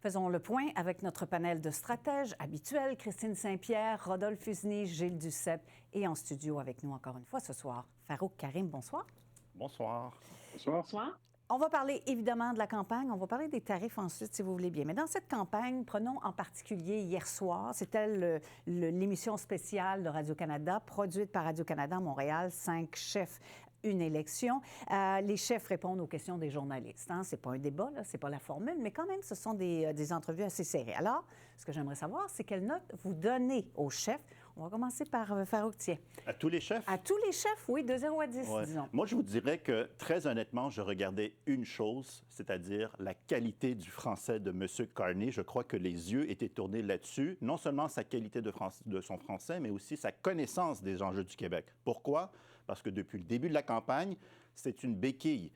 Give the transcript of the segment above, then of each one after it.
Faisons le point avec notre panel de stratèges habituels, Christine Saint-Pierre, Rodolphe Fusny, Gilles Duceppe et en studio avec nous encore une fois ce soir, Farouk Karim, bonsoir. Bonsoir. Bonsoir. Bonsoir. On va parler évidemment de la campagne, on va parler des tarifs ensuite si vous voulez bien. Mais dans cette campagne, prenons en particulier hier soir, c'était l'émission spéciale de Radio-Canada, produite par Radio-Canada à Montréal, 5 chefs. Une élection. Les chefs répondent aux questions des journalistes. Hein? Ce n'est pas un débat, ce n'est pas la formule, mais quand même, ce sont des entrevues assez serrées. Alors, ce que j'aimerais savoir, c'est quelle note vous donnez aux chefs. On va commencer par Farouk, tiens. À tous les chefs? À tous les chefs, oui, de 0 à 10, disons. Moi, je vous dirais que, très honnêtement, je regardais une chose, c'est-à-dire la qualité du français de M. Carney. Je crois que les yeux étaient tournés là-dessus. Non seulement sa qualité de son français, mais aussi sa connaissance des enjeux du Québec. Pourquoi? Parce que depuis le début de la campagne, c'est une béquille,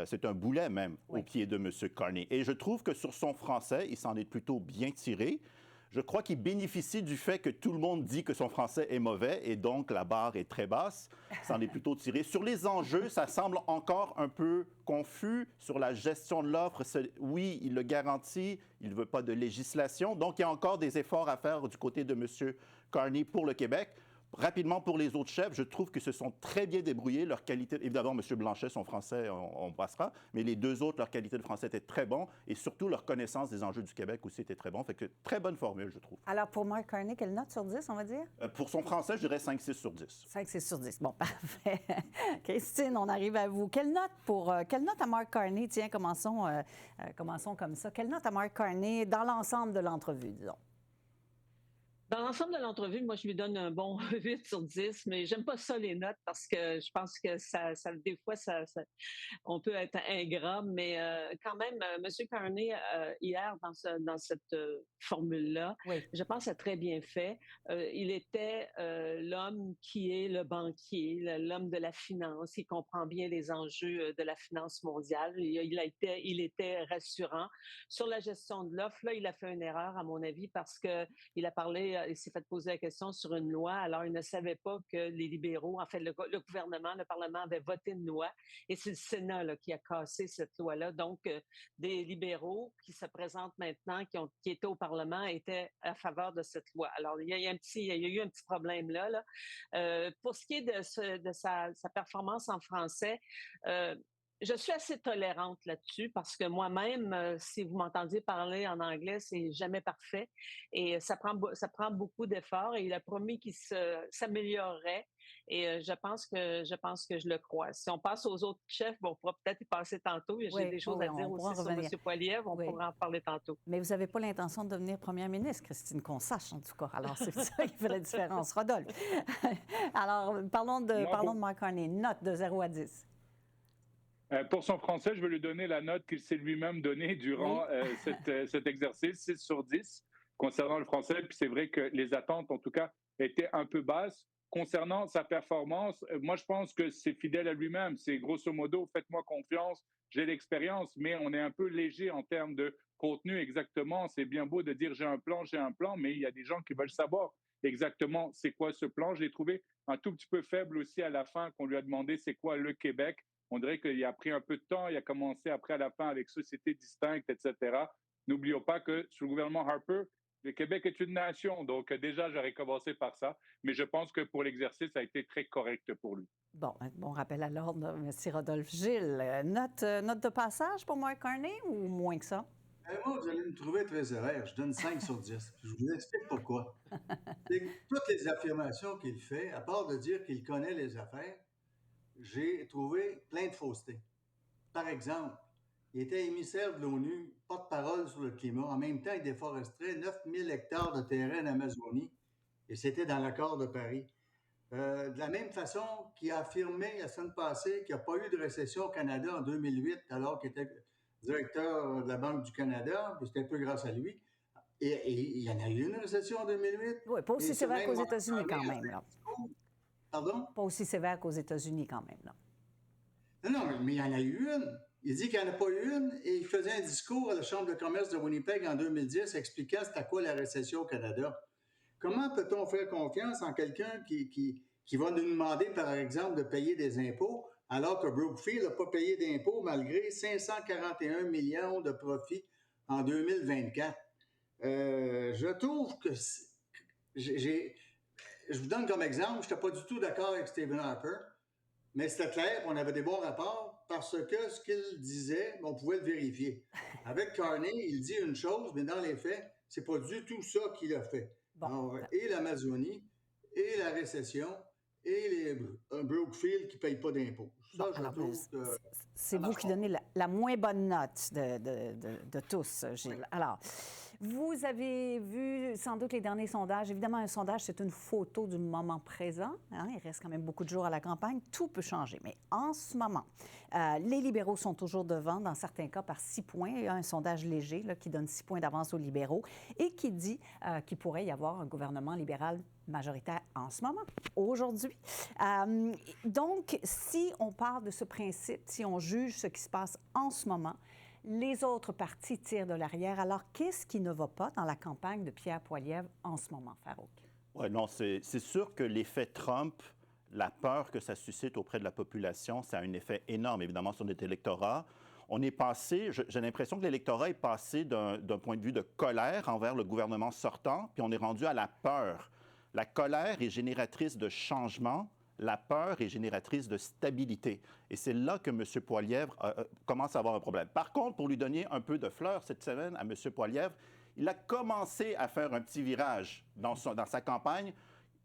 c'est un boulet même au pied de M. Carney. Et je trouve que sur son français, il s'en est plutôt bien tiré. Je crois qu'il bénéficie du fait que tout le monde dit que son français est mauvais et donc la barre est très basse. S'en est plutôt tiré. Sur les enjeux, ça semble encore un peu confus. Sur la gestion de l'offre, oui, il le garantit, il ne veut pas de législation. Donc, il y a encore des efforts à faire du côté de M. Carney pour le Québec. Rapidement, pour les autres chefs, je trouve que se sont très bien débrouillés. Leur qualité, évidemment, M. Blanchet, son français, on passera, mais les deux autres, leur qualité de français était très bon et surtout leur connaissance des enjeux du Québec aussi était très bon. Fait que très bonne formule, je trouve. Alors, pour Mark Carney, quelle note sur 10, on va dire? Pour son français, je dirais 5-6 sur 10. 5-6 sur 10. Bon, parfait. Christine, on arrive à vous. Quelle note à Mark Carney? Tiens, commençons comme ça. Quelle note à Mark Carney dans l'ensemble de l'entrevue, disons? Dans l'ensemble de l'entrevue, moi, je lui donne un bon 8 sur 10, mais j'aime pas ça, les notes, parce que je pense que des fois, on peut être ingrat, mais quand même, M. Carney, hier, dans cette formule-là, oui. Je pense a très bien fait. Il était l'homme qui est le banquier, l'homme de la finance. Il comprend bien les enjeux de la finance mondiale. Il était rassurant. Sur la gestion de l'offre, là, il a fait une erreur, à mon avis, parce que il a parlé, il s'est fait poser la question sur une loi. Alors, il ne savait pas que les libéraux, en fait, le gouvernement, le Parlement avait voté une loi et c'est le Sénat là, qui a cassé cette loi-là. Donc, des libéraux qui se présentent maintenant, qui étaient au Parlement, étaient à faveur de cette loi. Alors, il y a eu un petit problème là. Pour ce qui est de sa performance en français, je suis assez tolérante là-dessus parce que moi-même, si vous m'entendiez parler en anglais, c'est jamais parfait et ça prend beaucoup d'efforts et il a promis qu'il s'améliorerait et je pense que je le crois. Si on passe aux autres chefs, on pourra peut-être y passer tantôt. J'ai des choses à dire aussi sur M. Poilievre, on pourra en parler tantôt. Mais vous n'avez pas l'intention de devenir première ministre, Christine, qu'on sache en tout cas. Alors, c'est ça qui fait la différence. Rodolphe. Alors, parlons de Mark Carney. Note de 0 à 10. Pour son français, je vais lui donner la note qu'il s'est lui-même donnée durant cet exercice, 6 sur 10, concernant le français. Puis c'est vrai que les attentes, en tout cas, étaient un peu basses. Concernant sa performance, moi, je pense que c'est fidèle à lui-même. C'est grosso modo, faites-moi confiance, j'ai l'expérience, mais on est un peu léger en termes de contenu exactement. C'est bien beau de dire j'ai un plan, mais il y a des gens qui veulent savoir exactement c'est quoi ce plan. Je l'ai trouvé un tout petit peu faible aussi à la fin, qu'on lui a demandé c'est quoi le Québec. On dirait qu'il a pris un peu de temps. Il a commencé après à la fin avec Société distincte, etc. N'oublions pas que sous le gouvernement Harper, le Québec est une nation. Donc déjà, j'aurais commencé par ça. Mais je pense que pour l'exercice, ça a été très correct pour lui. Bon rappel à l'ordre, M. Rodolphe. Gilles, note de passage pour Mark Carney ou moins que ça? Moi, vous allez me trouver très sévère. Je donne 5 sur 10. Je vous explique pourquoi. Toutes les affirmations qu'il fait, à part de dire qu'il connaît les affaires, j'ai trouvé plein de faussetés. Par exemple, il était émissaire de l'ONU, porte-parole sur le climat. En même temps, il déforestait 9000 hectares de terrain en Amazonie et c'était dans l'accord de Paris. De la même façon qu'il a affirmé la semaine passée qu'il n'y a pas eu de récession au Canada en 2008 alors qu'il était directeur de la Banque du Canada, puis c'était un peu grâce à lui. Et il y en a eu une récession en 2008. Oui, pas aussi sévère qu'aux États-Unis quand même. Là. Pardon? Pas aussi sévère qu'aux États-Unis quand même. Là. Non, mais il y en a eu une. Il dit qu'il n'y en a pas eu une et il faisait un discours à la Chambre de commerce de Winnipeg en 2010 expliquant c'était quoi la récession au Canada. Comment peut-on faire confiance en quelqu'un qui va nous demander, par exemple, de payer des impôts alors que Brookfield n'a pas payé d'impôts malgré 541 millions de profits en 2024. Je trouve que je vous donne comme exemple, je n'étais pas du tout d'accord avec Stephen Harper, mais c'était clair qu'on avait des bons rapports parce que ce qu'il disait, on pouvait le vérifier. Avec Carney, il dit une chose, mais dans les faits, c'est pas du tout ça qu'il a fait. Bon. Alors, et l'Amazonie, et la récession, et les Brookfield qui ne payent pas d'impôts. Ça, Bon, je alors, trouve que... c'est vous qui donnez la moins bonne note de tous, Gilles. Alors, vous avez vu sans doute les derniers sondages. Évidemment, un sondage, c'est une photo du moment présent. Hein? Il reste quand même beaucoup de jours à la campagne. Tout peut changer. Mais en ce moment, les libéraux sont toujours devant, dans certains cas, par 6 points. Il y a un sondage léger là, qui donne 6 points d'avance aux libéraux et qui dit qu'il pourrait y avoir un gouvernement libéral majoritaire en ce moment, aujourd'hui. Donc, si on parle de ce principe, si on juge ce qui se passe en ce moment, les autres partis tirent de l'arrière. Alors, qu'est-ce qui ne va pas dans la campagne de Pierre Poilievre en ce moment, Farouk? Oui, non, c'est sûr que l'effet Trump, la peur que ça suscite auprès de la population, ça a un effet énorme, évidemment, sur notre électorat. On est passé, j'ai l'impression que l'électorat est passé d'un point de vue de colère envers le gouvernement sortant, puis on est rendu à la peur. La colère est génératrice de changement. La peur est génératrice de stabilité. Et c'est là que M. Poilievre commence à avoir un problème. Par contre, pour lui donner un peu de fleurs cette semaine à M. Poilievre, il a commencé à faire un petit virage dans sa campagne.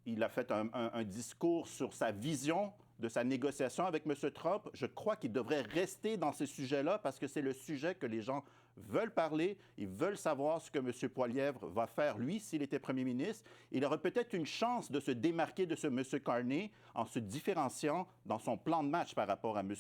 Il a fait un discours sur sa vision de sa négociation avec M. Trump. Je crois qu'il devrait rester dans ces sujets-là parce que c'est le sujet que les gens veulent parler. Ils veulent savoir ce que M. Poilievre va faire, lui, s'il était premier ministre. Il aurait peut-être une chance de se démarquer de ce M. Carney en se différenciant dans son plan de match par rapport à M.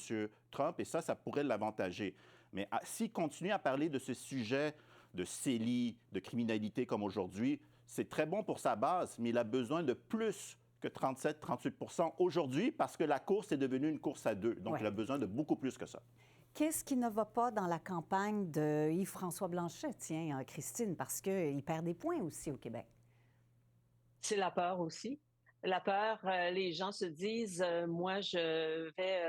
Trump. Et ça pourrait l'avantager. Mais s'il continue à parler de ce sujet de CELI, de criminalité comme aujourd'hui, c'est très bon pour sa base, mais il a besoin de plus que 37-38 % aujourd'hui parce que la course est devenue une course à deux. Donc, il a besoin de beaucoup plus que ça. Qu'est-ce qui ne va pas dans la campagne de Yves-François Blanchet, tiens, Christine, parce qu'il perd des points aussi au Québec? C'est la peur aussi. La peur, les gens se disent, moi, je vais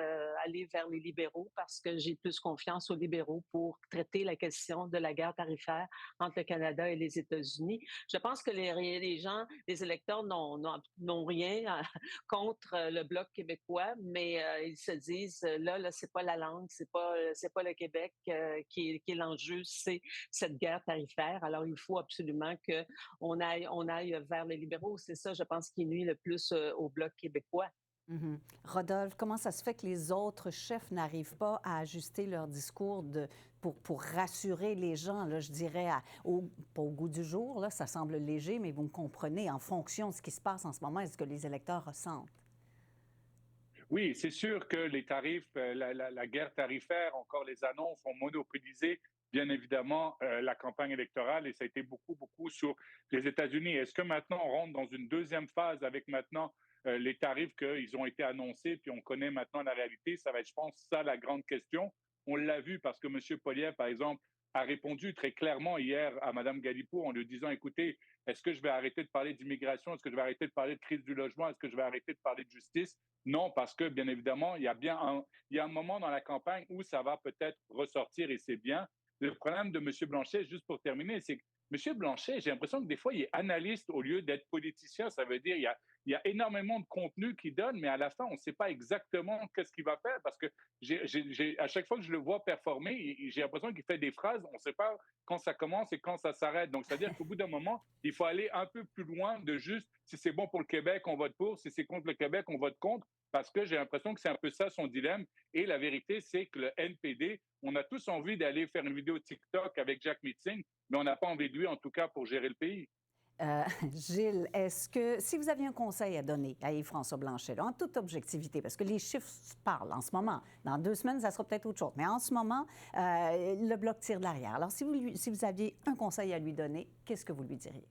aller vers les libéraux parce que j'ai plus confiance aux libéraux pour traiter la question de la guerre tarifaire entre le Canada et les États-Unis. Je pense que les gens, les électeurs n'ont rien contre le Bloc québécois, mais ils se disent, là, c'est pas la langue, c'est pas le Québec qui est l'enjeu, c'est cette guerre tarifaire. Alors, il faut absolument qu'on aille vers les libéraux. C'est ça, je pense, qui nuit le plus au Bloc québécois. Mm-hmm. Rodolphe, comment ça se fait que les autres chefs n'arrivent pas à ajuster leur discours pour rassurer les gens, là, je dirais, pas au goût du jour, là, ça semble léger, mais vous me comprenez, en fonction de ce qui se passe en ce moment et ce que les électeurs ressentent? Oui, c'est sûr que les tarifs, la guerre tarifaire, encore les annonces ont monopolisé bien évidemment la campagne électorale et ça a été beaucoup sur les États-Unis. Est-ce que maintenant on rentre dans une deuxième phase avec maintenant les tarifs qu'ils ont été annoncés, puis on connaît maintenant la réalité? Ça va être, je pense, ça la grande question. On l'a vu parce que M. Poilievre, par exemple, a répondu très clairement hier à Mme Galipour en lui disant, écoutez, est-ce que je vais arrêter de parler d'immigration? Est-ce que je vais arrêter de parler de crise du logement? Est-ce que je vais arrêter de parler de justice? Non, parce que, bien évidemment, il y a un moment dans la campagne où ça va peut-être ressortir et c'est bien. Le problème de M. Blanchet, juste pour terminer, c'est que M. Blanchet, j'ai l'impression que des fois, il est analyste au lieu d'être politicien. Ça veut dire il y a énormément de contenu qu'il donne, mais à la fin, on ne sait pas exactement qu'est-ce qu'il va faire parce que à chaque fois que je le vois performer, j'ai l'impression qu'il fait des phrases, on ne sait pas quand ça commence et quand ça s'arrête. Donc, c'est-à-dire qu'au bout d'un moment, il faut aller un peu plus loin de juste si c'est bon pour le Québec, on vote pour, si c'est contre le Québec, on vote contre. Parce que j'ai l'impression que c'est un peu ça son dilemme. Et la vérité, c'est que le NPD, on a tous envie d'aller faire une vidéo TikTok avec Jack Meeting, mais on n'a pas envie de lui, en tout cas, pour gérer le pays. Gilles, est-ce que, si vous aviez un conseil à donner à Yves-François Blanchet, là, en toute objectivité, parce que les chiffres parlent en ce moment, dans 2 semaines, ça sera peut-être autre chose, mais en ce moment, le Bloc tire de l'arrière. Alors, si vous aviez un conseil à lui donner, qu'est-ce que vous lui diriez?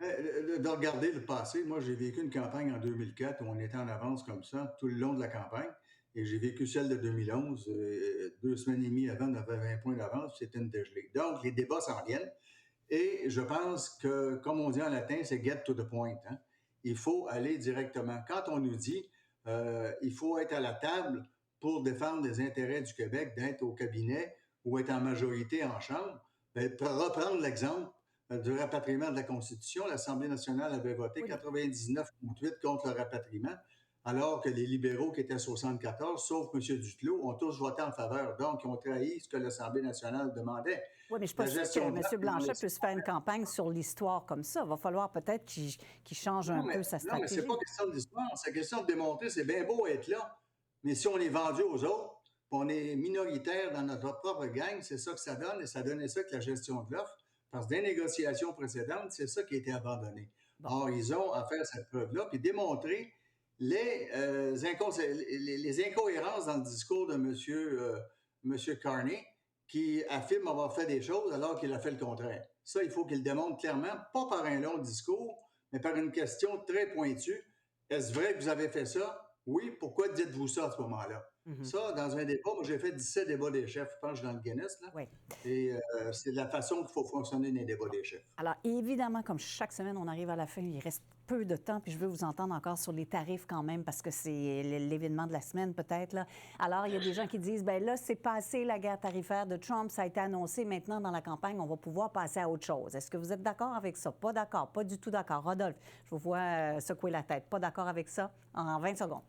De regarder le passé. Moi, j'ai vécu une campagne en 2004 où on était en avance comme ça tout le long de la campagne. Et j'ai vécu celle de 2011. 2 semaines et demie avant, on avait 20 points d'avance. C'était une dégelée. Donc, les débats s'en viennent. Et je pense que, comme on dit en latin, c'est « get to the point ». Hein? Il faut aller directement. Quand on nous dit il faut être à la table pour défendre les intérêts du Québec, d'être au cabinet ou être en majorité en Chambre, Pour reprendre l'exemple du rapatriement de la Constitution, l'Assemblée nationale avait voté 99,8 contre le rapatriement, alors que les libéraux qui étaient à 74, sauf M. Duclos, ont tous voté en faveur. Donc, ils ont trahi ce que l'Assemblée nationale demandait. Oui, mais je ne suis pas sûre que M. Blanchet puisse faire une campagne sur l'histoire comme ça. Il va falloir peut-être qu'il change un peu sa stratégie. Non, mais c'est pas question d'histoire. C'est question de démontrer, c'est bien beau être là, mais si on est vendu aux autres, puis on est minoritaire dans notre propre gang, c'est ça que ça donne, et ça donnait ça que la gestion de l'offre, parce que des négociations précédentes, c'est ça qui a été abandonné. Bon. Or, ils ont à faire cette preuve-là, puis démontrer les incohérences dans le discours de M. Carney, qui affirme avoir fait des choses alors qu'il a fait le contraire. Ça, il faut qu'il le démontre clairement, pas par un long discours, mais par une question très pointue. Est-ce vrai que vous avez fait ça? Oui. Pourquoi dites-vous ça à ce moment-là? Ça, dans un débat, moi, j'ai fait 17 débats des chefs. Je pense que je suis dans le Guinness, là. Oui. Et c'est la façon qu'il faut fonctionner dans les débats des chefs. Alors, évidemment, comme chaque semaine, on arrive à la fin, il reste peu de temps, puis je veux vous entendre encore sur les tarifs quand même, parce que c'est l'événement de la semaine, peut-être, là. Alors, il y a des gens qui disent, bien là, c'est passé la guerre tarifaire de Trump, ça a été annoncé, maintenant, dans la campagne, on va pouvoir passer à autre chose. Est-ce que vous êtes d'accord avec ça? Pas d'accord, pas du tout d'accord. Rodolphe, je vous vois secouer la tête. Pas d'accord avec ça? En 20 secondes.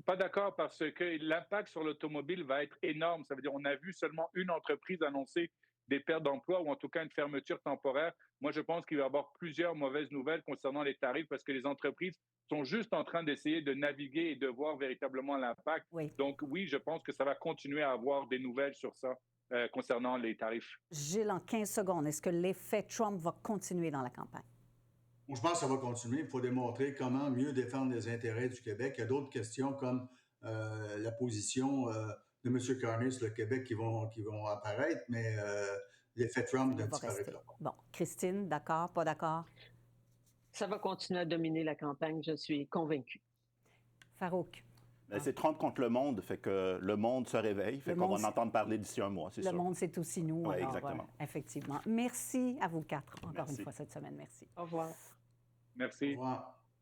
Pas d'accord parce que l'impact sur l'automobile va être énorme. Ça veut dire qu'on a vu seulement une entreprise annoncer des pertes d'emploi ou en tout cas une fermeture temporaire. Moi, je pense qu'il va y avoir plusieurs mauvaises nouvelles concernant les tarifs parce que les entreprises sont juste en train d'essayer de naviguer et de voir véritablement l'impact. Oui. Donc oui, je pense que ça va continuer à avoir des nouvelles sur ça concernant les tarifs. Gilles, en 15 secondes, est-ce que l'effet Trump va continuer dans la campagne? Je pense que ça va continuer. Il faut démontrer comment mieux défendre les intérêts du Québec. Il y a d'autres questions comme la position de M. Carney sur le Québec qui vont apparaître, mais l'effet Trump ne disparaîtra pas. Bon. Christine, d'accord, pas d'accord? Ça va continuer à dominer la campagne, je suis convaincue. Farouk? C'est Trump contre le monde, fait que le monde se réveille, fait qu'on va en entendre parler d'ici un mois, c'est sûr. Le monde, c'est aussi nous. Oui, alors, exactement. Effectivement. Merci à vous quatre, encore Merci. une fois cette semaine. Merci. Au revoir. Merci. Au revoir.